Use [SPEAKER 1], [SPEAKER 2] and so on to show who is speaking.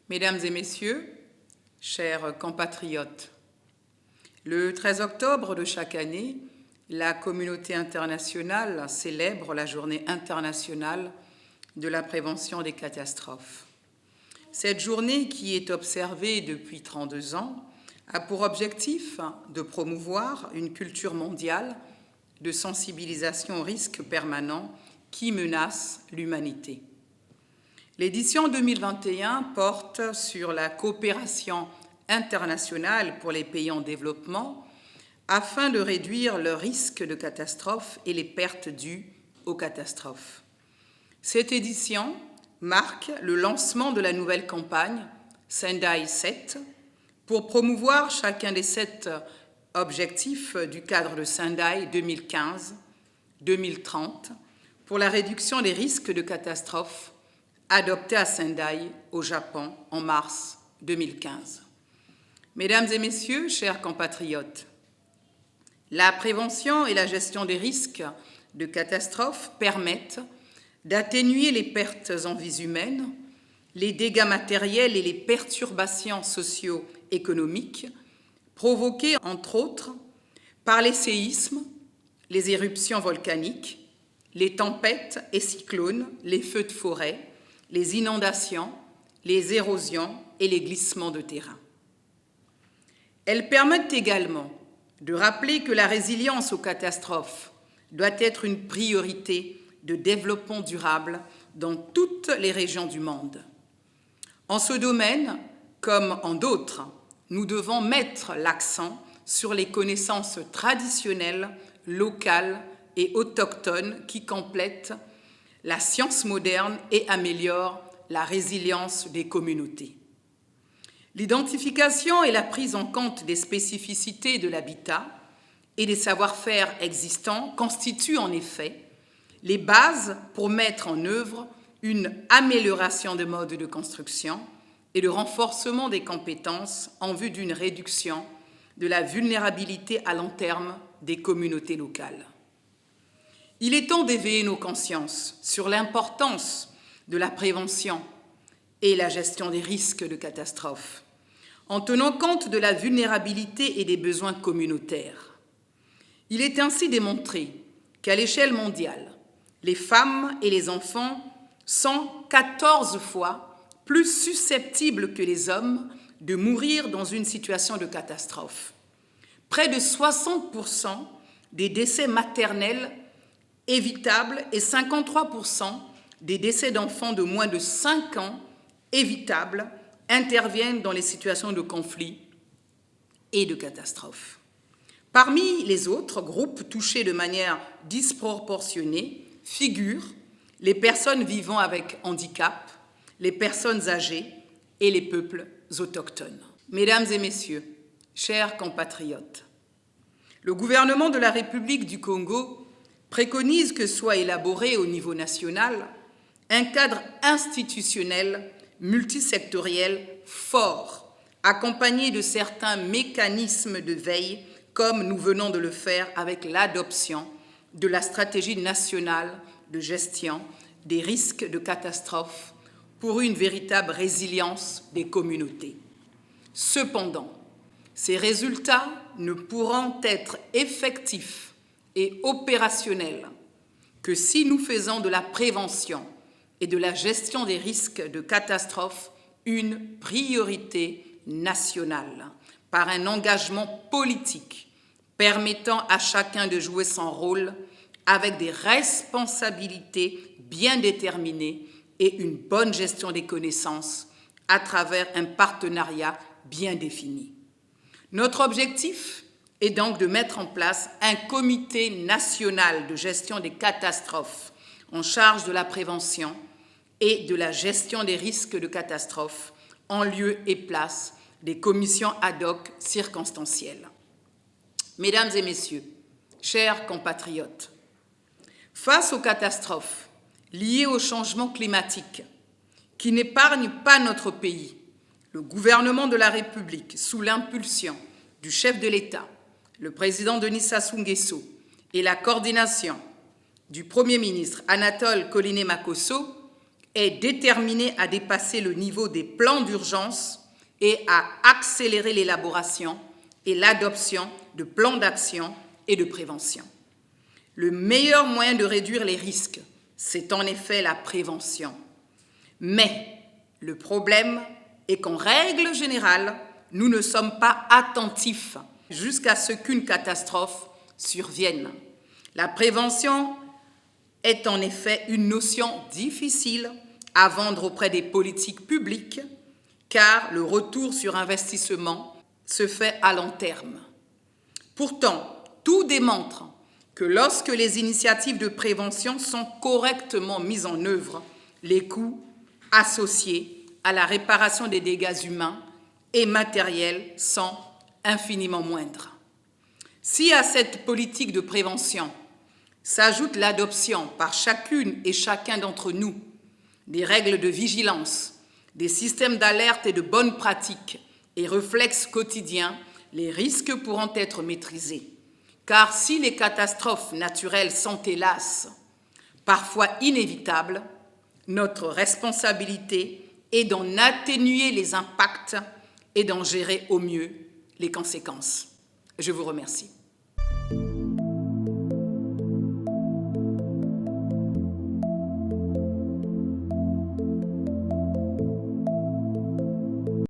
[SPEAKER 1] Mesdames et Messieurs, chers compatriotes, le 13 octobre de chaque année, la communauté internationale célèbre la Journée internationale de la prévention des catastrophes. Cette journée, qui est observée depuis 32 ans, a pour objectif de promouvoir une culture mondiale de sensibilisation aux risques permanents qui menacent l'humanité. L'édition 2021 porte sur la coopération internationale pour les pays en développement afin de réduire le risque de catastrophes et les pertes dues aux catastrophes. Cette édition marque le lancement de la nouvelle campagne Sendai 7 pour promouvoir chacun des 7 objectifs du cadre de Sendai 2015-2030 pour la réduction des risques de catastrophes adopté à Sendai, au Japon, en mars 2015. Mesdames et Messieurs, chers compatriotes, la prévention et la gestion des risques de catastrophes permettent d'atténuer les pertes en vies humaines, les dégâts matériels et les perturbations socio-économiques provoquées, entre autres, par les séismes, les éruptions volcaniques, les tempêtes et cyclones, les feux de forêt, les inondations, les érosions et les glissements de terrain. Elles permettent également de rappeler que la résilience aux catastrophes doit être une priorité de développement durable dans toutes les régions du monde. En ce domaine, comme en d'autres, nous devons mettre l'accent sur les connaissances traditionnelles, locales et autochtones qui complètent la science moderne et améliore la résilience des communautés. L'identification et la prise en compte des spécificités de l'habitat et des savoir-faire existants constituent en effet les bases pour mettre en œuvre une amélioration des modes de construction et le renforcement des compétences en vue d'une réduction de la vulnérabilité à long terme des communautés locales. Il est temps d'éveiller nos consciences sur l'importance de la prévention et la gestion des risques de catastrophes, en tenant compte de la vulnérabilité et des besoins communautaires. Il est ainsi démontré qu'à l'échelle mondiale, les femmes et les enfants sont 14 fois plus susceptibles que les hommes de mourir dans une situation de catastrophe. Près de 60% des décès maternels évitables et 53% des décès d'enfants de moins de 5 ans évitables interviennent dans les situations de conflit et de catastrophe. Parmi les autres groupes touchés de manière disproportionnée figurent les personnes vivant avec handicap, les personnes âgées et les peuples autochtones. Mesdames et Messieurs, chers compatriotes, le gouvernement de la République du Congo préconise que soit élaboré au niveau national un cadre institutionnel multisectoriel fort, accompagné de certains mécanismes de veille, comme nous venons de le faire avec l'adoption de la stratégie nationale de gestion des risques de catastrophes pour une véritable résilience des communautés. Cependant, ces résultats ne pourront être effectifs et opérationnels que si nous faisons de la prévention et de la gestion des risques de catastrophes une priorité nationale par un engagement politique permettant à chacun de jouer son rôle avec des responsabilités bien déterminées et une bonne gestion des connaissances à travers un partenariat bien défini. Notre objectif est donc de mettre en place un comité national de gestion des catastrophes en charge de la prévention et de la gestion des risques de catastrophes en lieu et place des commissions ad hoc circonstancielles. Mesdames et Messieurs, chers compatriotes, face aux catastrophes liées au changement climatique qui n'épargnent pas notre pays, le gouvernement de la République, sous l'impulsion du chef de l'État, le président Denis Sassou Nguesso et la coordination du Premier ministre Anatole Collinet-Makosso, est déterminée à dépasser le niveau des plans d'urgence et à accélérer l'élaboration et l'adoption de plans d'action et de prévention. Le meilleur moyen de réduire les risques, c'est en effet la prévention. Mais le problème est qu'en règle générale, nous ne sommes pas attentifs jusqu'à ce qu'une catastrophe survienne. La prévention est en effet une notion difficile à vendre auprès des politiques publiques, car le retour sur investissement se fait à long terme. Pourtant, tout démontre que lorsque les initiatives de prévention sont correctement mises en œuvre, les coûts associés à la réparation des dégâts humains et matériels sont infiniment moindres. Si à cette politique de prévention s'ajoute l'adoption par chacune et chacun d'entre nous des règles de vigilance, des systèmes d'alerte et de bonnes pratiques et réflexes quotidiens, les risques pourront être maîtrisés. Car si les catastrophes naturelles sont, hélas, parfois inévitables, notre responsabilité est d'en atténuer les impacts et d'en gérer au mieux les conséquences. Je vous remercie.